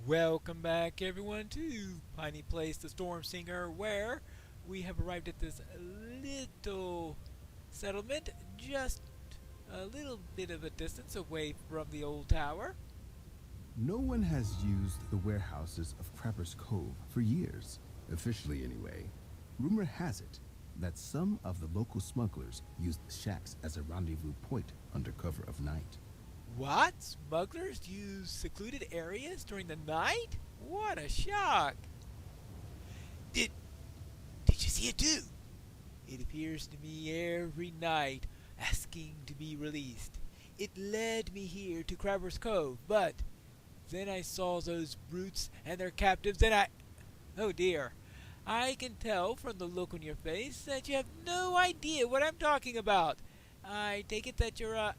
Welcome back, everyone, to Piney Place, the Stormsinger, where we have arrived at this little settlement, just a little bit of a distance away from the old tower. No one has used the warehouses of Crapper's Cove for years, officially anyway. Rumor has it that some of the local smugglers use the shacks as a rendezvous point under cover of night. What? Smugglers use secluded areas during the night? What a shock! Did did you see it too? It appears to me every night, asking to be released. It led me here to Crabber's Cove, but then I saw those brutes and their captives, and oh dear. I can tell from the look on your face that you have no idea what I'm talking about. I take it that you're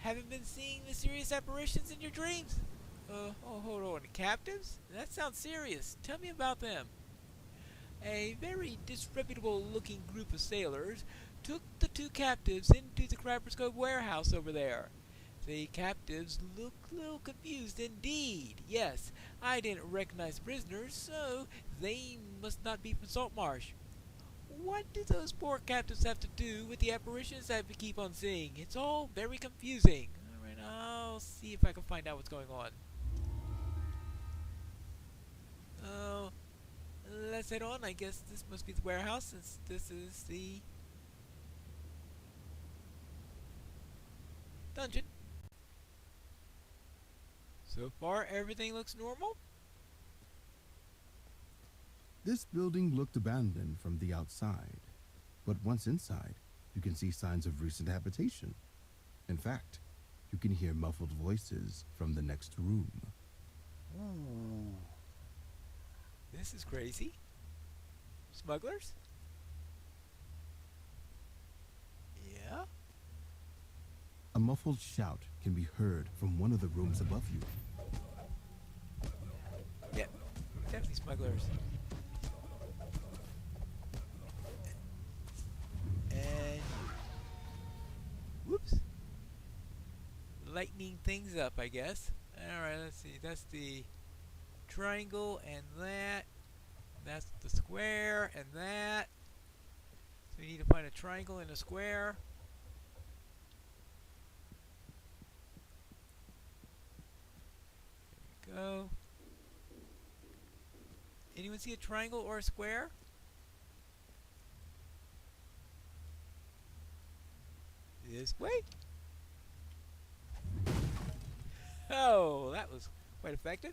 haven't been seeing mysterious apparitions in your dreams? Oh, hold on. Captives? That sounds serious. Tell me about them. A very disreputable looking group of sailors took the two captives into the Crabber's Cove warehouse over there. The captives look a little confused indeed. Yes, I didn't recognize the prisoners, so they must not be from Saltmarsh. What do those poor captives have to do with the apparitions that we keep on seeing? It's all very confusing. Alright, I'll see if I can find out what's going on. Oh, let's head on. I guess this must be the warehouse, since this is the dungeon. So far, everything looks normal. This building looked abandoned from the outside, but once inside, you can see signs of recent habitation. In fact, you can hear muffled voices from the next room. Ooh. This is crazy. Smugglers? Yeah? A muffled shout can be heard from one of the rooms above you. Yeah, definitely smugglers. And whoops. Lightening things up, I guess. Alright, let's see. That's the triangle, and that's the square, and that. So we need to find a triangle and a square. There we go. Anyone see a triangle or a square? This way? Oh, that was quite effective.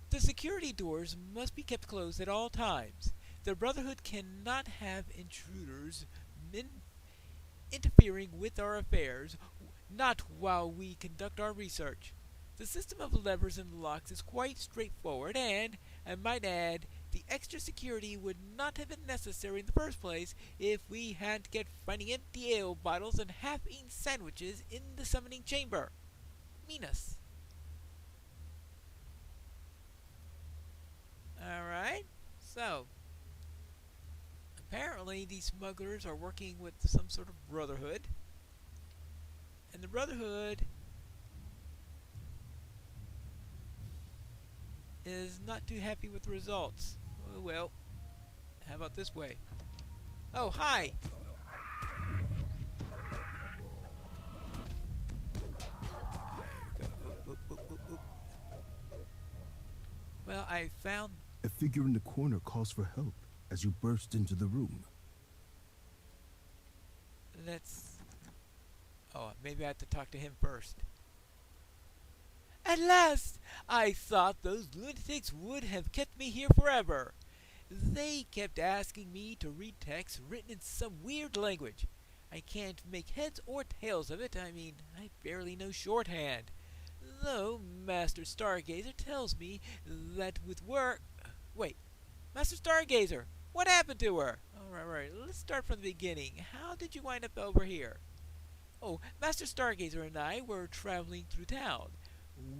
The security doors must be kept closed at all times. The Brotherhood cannot have intruders interfering with our affairs, not while we conduct our research. The system of levers and locks is quite straightforward, and, I might add, the extra security would not have been necessary in the first place if we hadn't kept finding empty ale bottles and half-eaten sandwiches in the summoning chamber. Minas. Alright, so apparently these smugglers are working with some sort of brotherhood, and the brotherhood is not too happy with the results. Oh well, how about this way? Oh, hi! Well, I found... A figure in the corner calls for help as you burst into the room. Let's... Oh, maybe I have to talk to him first. At last! I thought those lunatics would have kept me here forever. They kept asking me to read text written in some weird language. I can't make heads or tails of it. I mean, I barely know shorthand. Though Master Stargazer tells me that with work... Wait, Master Stargazer, what happened to her? Alright, let's start from the beginning. How did you wind up over here? Oh, Master Stargazer and I were traveling through town.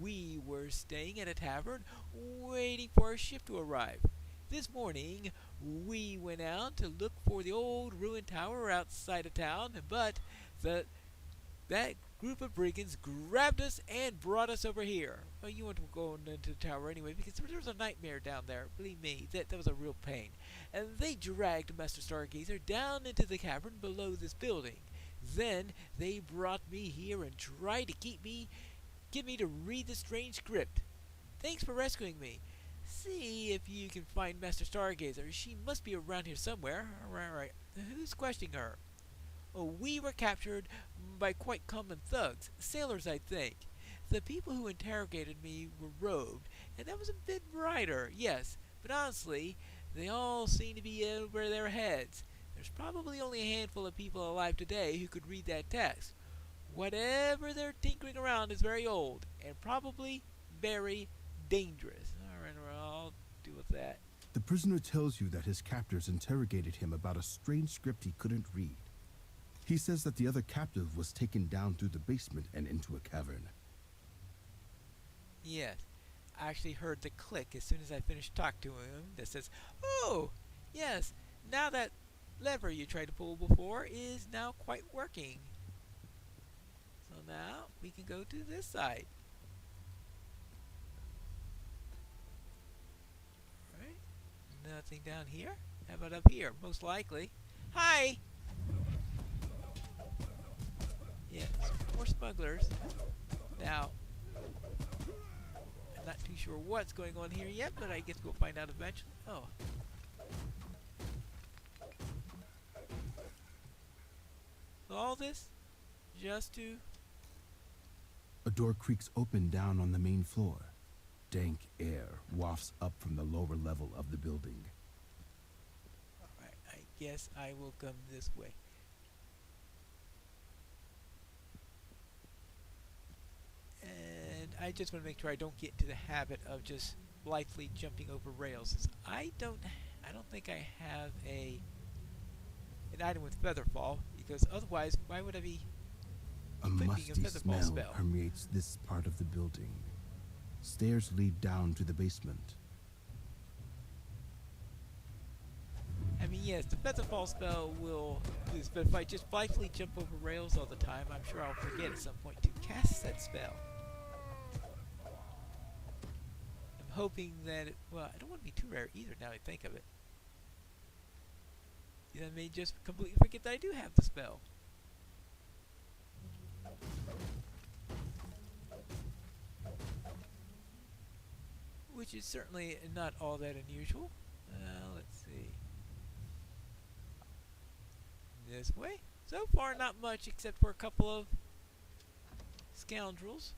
We were staying at a tavern, waiting for our ship to arrive. This morning, we went out to look for the old ruined tower outside of town, but that group of brigands grabbed us and brought us over here. Well, you weren't going into the tower anyway because there was a nightmare down there. Believe me, that was a real pain. And they dragged Master Stargazer down into the cavern below this building. Then they brought me here and tried to get me to read the strange script. Thanks for rescuing me. See if you can find Master Stargazer. She must be around here somewhere. Right. Who's questioning her? Oh, we were captured by quite common thugs, sailors, I think. The people who interrogated me were robed, and that was a bit brighter, yes, but honestly, they all seem to be over their heads. There's probably only a handful of people alive today who could read that text. Whatever they're tinkering around is very old, and probably very dangerous. Alright, I'll deal with that. The prisoner tells you that his captors interrogated him about a strange script he couldn't read. He says that the other captive was taken down through the basement and into a cavern. Yes, I actually heard the click as soon as I finished talking to him that says, "Oh, yes, now that lever you tried to pull before is now quite working." So now we can go to this side. Alright, nothing down here. How about up here? Most likely. Hi! Yes, more smugglers. Now, I'm not too sure what's going on here yet, but I guess we'll find out eventually. Oh. So all this just to... A door creaks open down on the main floor. Dank air wafts up from the lower level of the building. Alright, I guess I will come this way. And I just want to make sure I don't get into the habit of just blithely jumping over rails. Since I don't think I have an item with Featherfall, because otherwise, why would I be A equipping musty a Featherfall smell spell? permeates this part of the building. Stairs lead down to the basement. I mean, yes, the Featherfall spell will do this, but if I just blithely jump over rails all the time, I'm sure I'll forget at some point to cast that spell. I'm hoping that well, I don't want to be too rare either now I think of it. I may just completely forget that I do have the spell. Which is certainly not all that unusual. Let's see. This way. So far, not much except for a couple of scoundrels.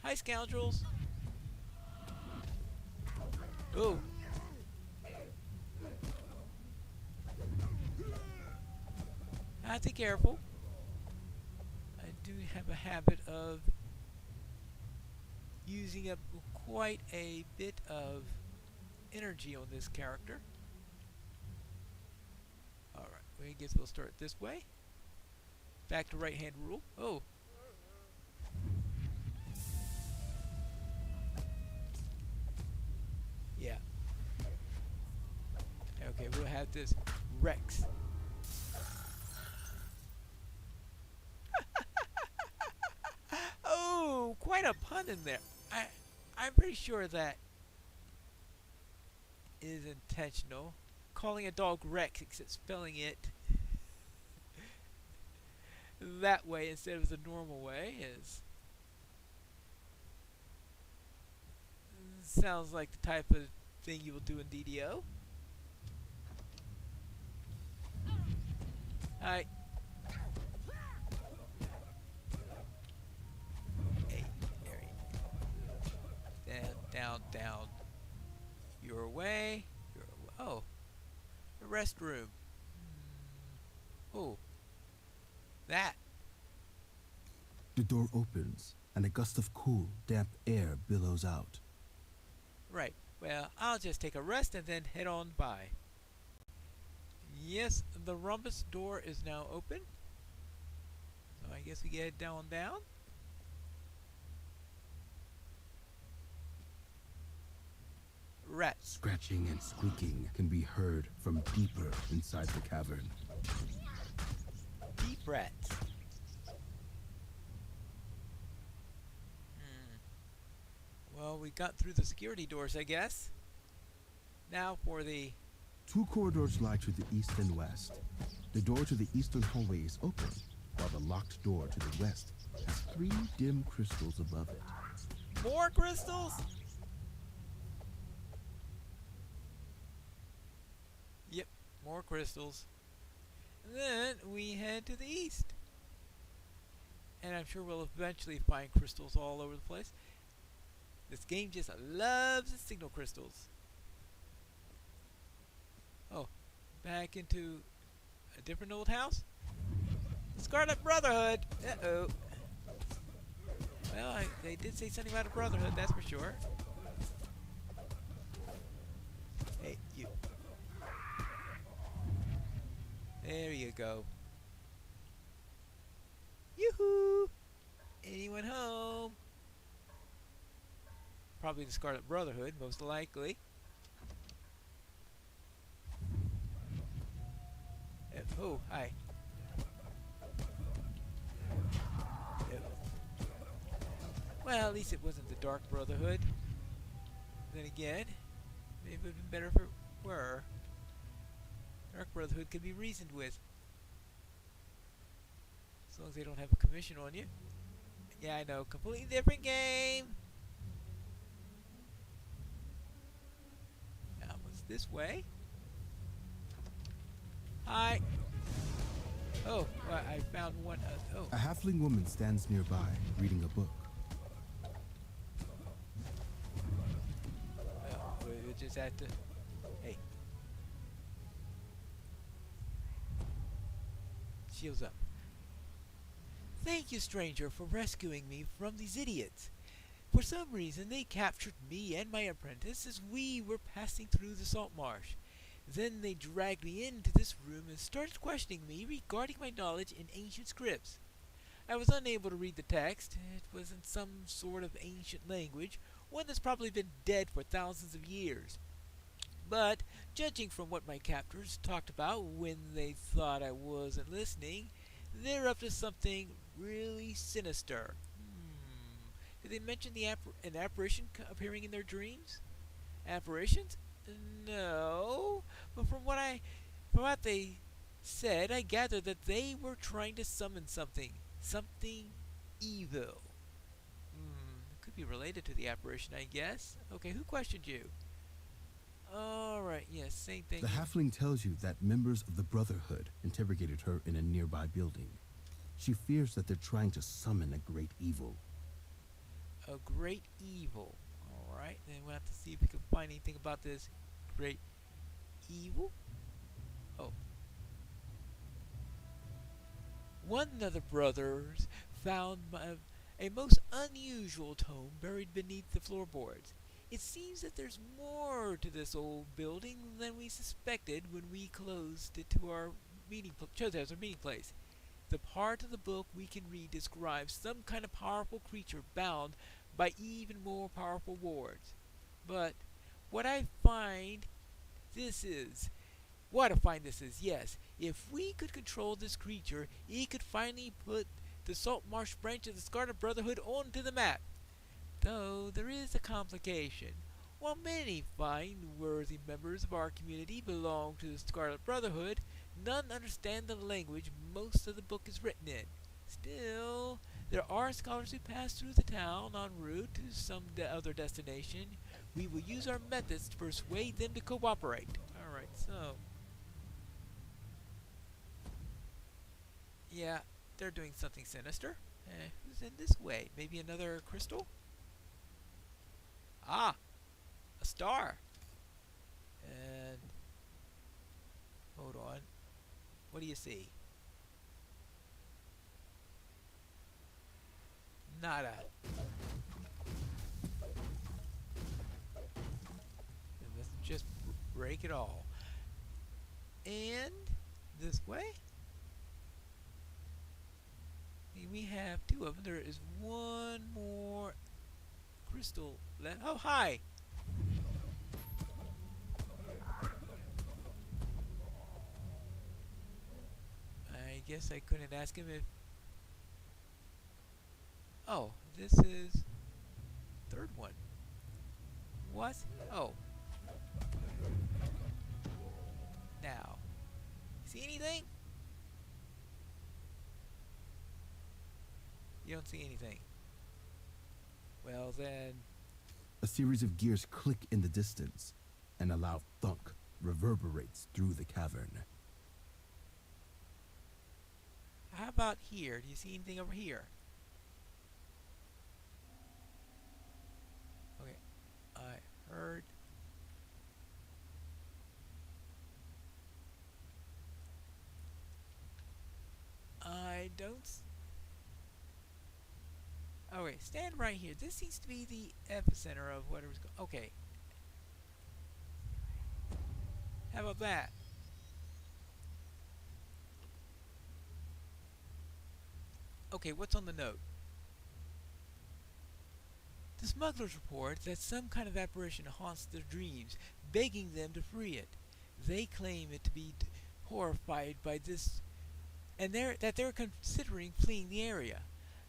Hi, scoundrels. Oh. Have to be careful. I do have a habit of using up quite a bit of energy on this character. Alright, I guess we'll start this way. Back to right hand rule. Oh. Yeah. Okay, we'll have this Rex. Oh, quite a pun in there. I'm pretty sure that is intentional. Calling a dog Rex except spelling it that way instead of the normal way is sounds like the type of thing you will do in DDO. Hi. Hey, down. Your way. Oh, the restroom. Oh, that. The door opens, and a gust of cool, damp air billows out. Right. Well, I'll just take a rest and then head on by. Yes, the rhombus door is now open. So I guess we get down. Rats. Scratching and squeaking can be heard from deeper inside the cavern. Deep rats. we got through the security doors, I guess. Now for the... Two corridors lie to the east and west. The door to the eastern hallway is open, while the locked door to the west has 3 dim crystals above it. More crystals? Yep, more crystals. And then we head to the east. And I'm sure we'll eventually find crystals all over the place. This game just loves its signal crystals. Oh, back into a different old house? Scarlet Brotherhood! Uh-oh. Well, they did say something about a brotherhood, that's for sure. Hey, you. There you go. Yoo-hoo! Anyone home? Probably the Scarlet Brotherhood, most likely. Oh, hi. Well, at least it wasn't the Dark Brotherhood. Then again, maybe it would have been better if it were. Dark Brotherhood could be reasoned with. As long as they don't have a commission on you. Yeah, I know. Completely different game. Now, what's this way? Hi. Oh, well, I found one. Oh. A halfling woman stands nearby, reading a book. Well, we just have to... Hey. Shields up. Thank you, stranger, for rescuing me from these idiots. For some reason, they captured me and my apprentice as we were passing through the salt marsh. Then they dragged me into this room and started questioning me regarding my knowledge in ancient scripts. I was unable to read the text. It was in some sort of ancient language, one that's probably been dead for thousands of years. But, judging from what my captors talked about when they thought I wasn't listening, they're up to something really sinister. Did they mention an apparition appearing in their dreams? Apparitions? No. But from what they said, I gathered that they were trying to summon something evil. It could be related to the apparition, I guess. Okay, who questioned you? Alright, yes, same thing. The halfling tells you that members of the Brotherhood interrogated her in a nearby building. She fears that they're trying to summon a great evil. A great evil. Alright, then we'll have to see if we can find anything about this great evil. Oh. One of the brothers found a most unusual tome buried beneath the floorboards. It seems that there's more to this old building than we suspected when we closed it to our chose it as our meeting place. The part of the book we can read describes some kind of powerful creature bound by even more powerful wards. But what I find this is, yes, if we could control this creature, it could finally put the Salt Marsh branch of the Scarlet Brotherhood onto the map. Though there is a complication. While many fine, worthy members of our community belong to the Scarlet Brotherhood, none understand the language most of the book is written in. Still, there are scholars who pass through the town en route to some other destination. We will use our methods to persuade them to cooperate. Alright, so... yeah, they're doing something sinister. Who's in this way? Maybe another crystal? Ah! A star! And... hold on. What do you see? Nada. Let's just break it all. And this way? We have 2 of them. There is one more crystal left. Oh, hi! I guess I couldn't ask him if... oh, this is... 3rd one. don't see anything. Well then, A series of gears click in the distance, and a loud thunk reverberates through the cavern. how about here? Do you see anything over here? Okay, I heard. I don't. Okay, stand right here. This seems to be the epicenter of whatever's going. Okay. How about that? Okay, what's on the note? The smugglers report that some kind of apparition haunts their dreams, begging them to free it. They claim it to be horrified by this, and they're considering fleeing the area.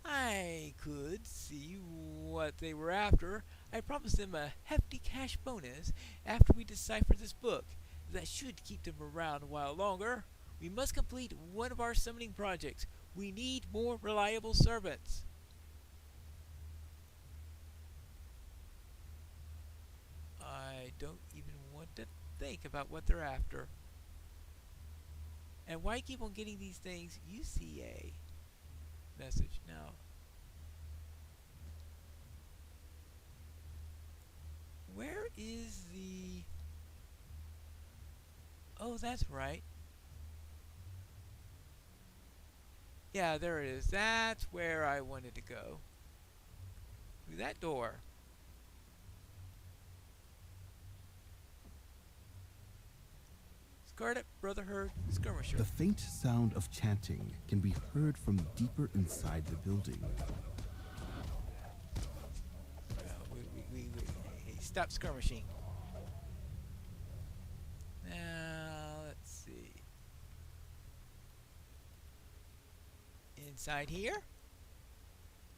I could see what they were after. I promised them a hefty cash bonus after we decipher this book. That should keep them around a while longer. We must complete one of our summoning projects. We need more reliable servants. I don't even want to think about what they're after. And why keep on getting these things? UCA message now. Where is the... Oh, that's right. Yeah, there it is. That's where I wanted to go. Through that door. Scarlet Brotherhood Skirmisher. The faint sound of chanting can be heard from deeper inside the building. Hey, stop skirmishing. Now, let's see. Inside here?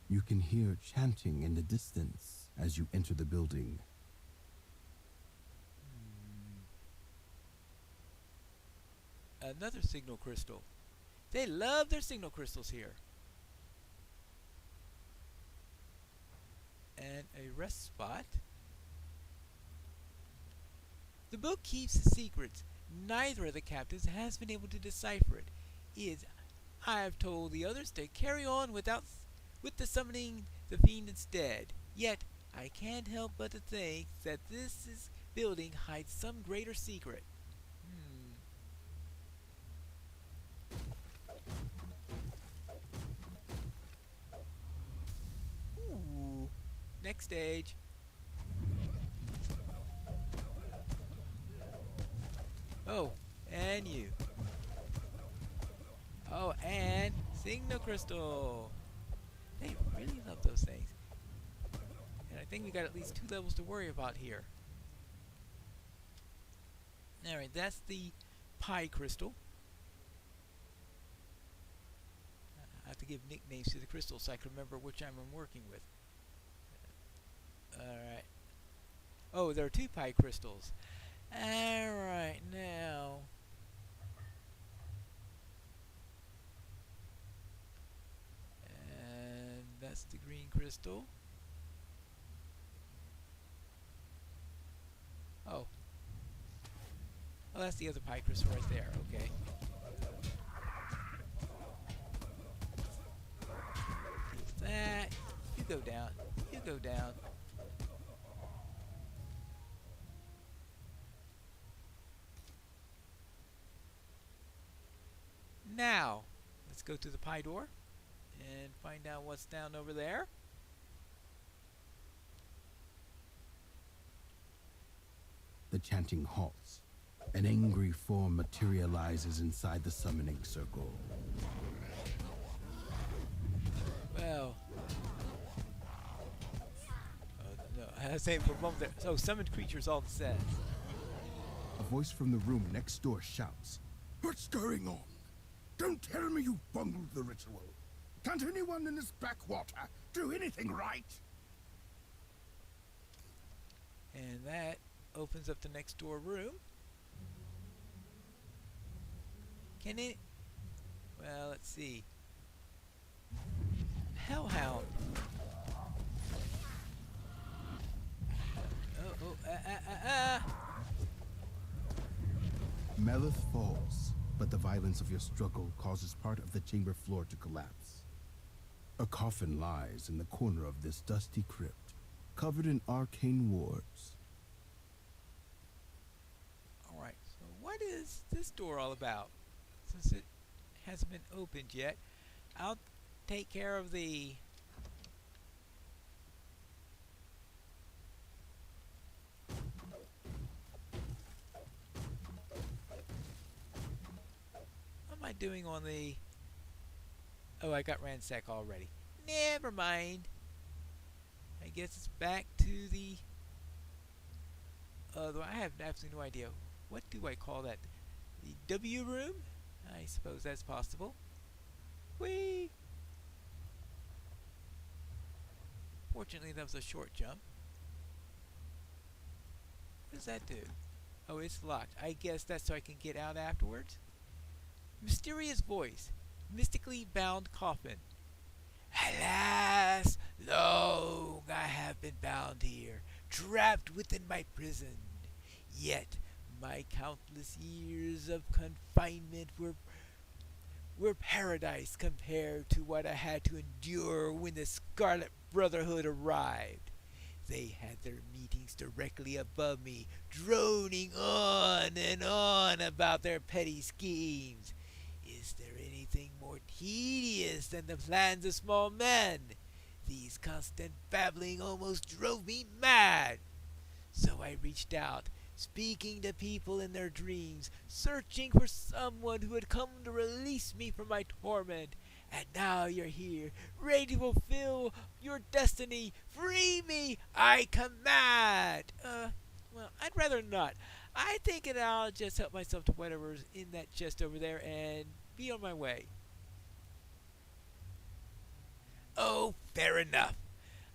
You can hear chanting in the distance as you enter the building. Another signal crystal. They love their signal crystals here. And a rest spot. The book keeps secrets. Neither of the captives has been able to decipher it. I have told the others to carry on with the summoning the fiend instead. Yet I can't help but to think that this building hides some greater secret. Ooh. Next stage. Oh, and you. Oh, and Signal Crystal. They really love those things. And I think we got at least 2 levels to worry about here. Alright, that's the Pie Crystal. I have to give nicknames to the crystals so I can remember which I'm working with. Alright. Oh, there are 2 Pie Crystals. Alright, now... And that's the green crystal. Oh. Oh, that's the other Pie Crystal right there, okay. That. You go down. You go down. Now, let's go to the pie door and find out what's down over there. The chanting halts. An angry form materializes inside the summoning circle. Well, no, I was saying for a moment there. So, summoned creatures all it says. A voice from the room next door shouts, "What's going on? Don't tell me you bungled the ritual. Can't anyone in this backwater do anything right?" And that opens up the next door room. Can it? Well, let's see. hellhound. Melith falls, but the violence of your struggle causes part of the chamber floor to collapse. A coffin lies in the corner of this dusty crypt, covered in arcane wards. Alright, so what is this door all about? Since it hasn't been opened yet, I'll take care of the... What am I doing on the... Oh, I got ransack already. Never mind. I guess it's back to the... Though I have absolutely no idea. What do I call that? The W room? I suppose that's possible. Whee! Fortunately, that was a short jump. What does that do? Oh, it's locked. I guess that's so I can get out afterwards. Mysterious voice. Mystically bound coffin. Alas, long I have been bound here, trapped within my prison. Yet my countless years of confinement were paradise compared to what I had to endure when the Scarlet Brotherhood arrived. They had their meetings directly above me, droning on and on about their petty schemes. Is there anything more tedious than the plans of small men? These constant babbling almost drove me mad. So I reached out, speaking to people in their dreams, searching for someone who had come to release me from my torment. And now you're here, ready to fulfill your destiny. Free me, I command. Well, I'd rather not. I think I'll just help myself to whatever's in that chest over there and be on my way. Oh, fair enough.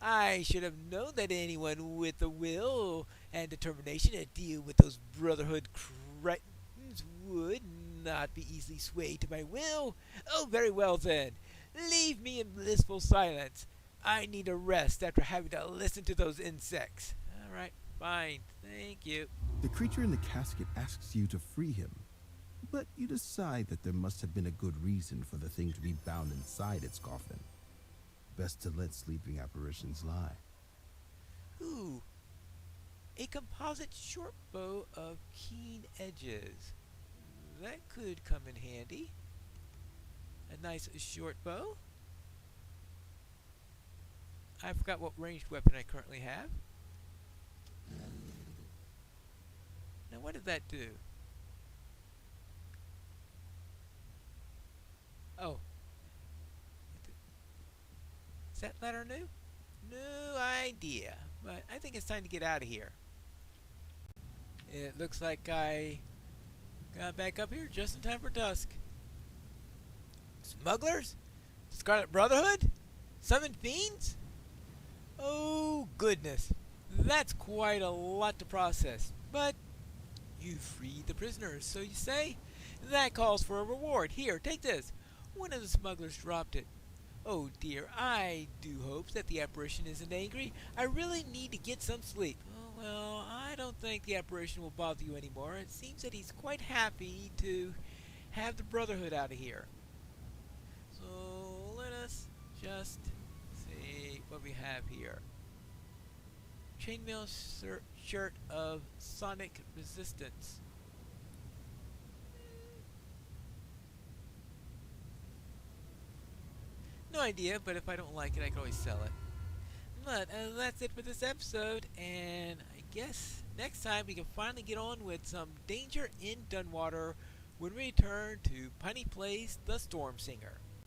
I should have known that anyone with the will and determination to deal with those Brotherhood cretins would not be easily swayed to my will. Oh, very well then. Leave me in blissful silence. I need a rest after having to listen to those insects. All right, fine. Thank you. The creature in the casket asks you to free him, but you decide that there must have been a good reason for the thing to be bound inside its coffin. Best to let sleeping apparitions lie. Ooh, a composite short bow of keen edges. That could come in handy. A nice short bow. I forgot what ranged weapon I currently have. Now what did that do? Oh. Is that letter new? No idea. But I think it's time to get out of here. It looks like I got back up here just in time for dusk. Smugglers? Scarlet Brotherhood? Summoned fiends? Oh, goodness. That's quite a lot to process. But you freed the prisoners, so you say? That calls for a reward. Here, take this. One of the smugglers dropped it. Oh dear, I do hope that the apparition isn't angry. I really need to get some sleep. Oh, well, I don't think the apparition will bother you anymore. It seems that he's quite happy to have the Brotherhood out of here. So let us just see what we have here. Chainmail shirt of sonic resistance. No idea, but if I don't like it, I can always sell it. But that's it for this episode, and I guess next time we can finally get on with some danger in Dunwater when we return to Piney Place, the Stormsinger.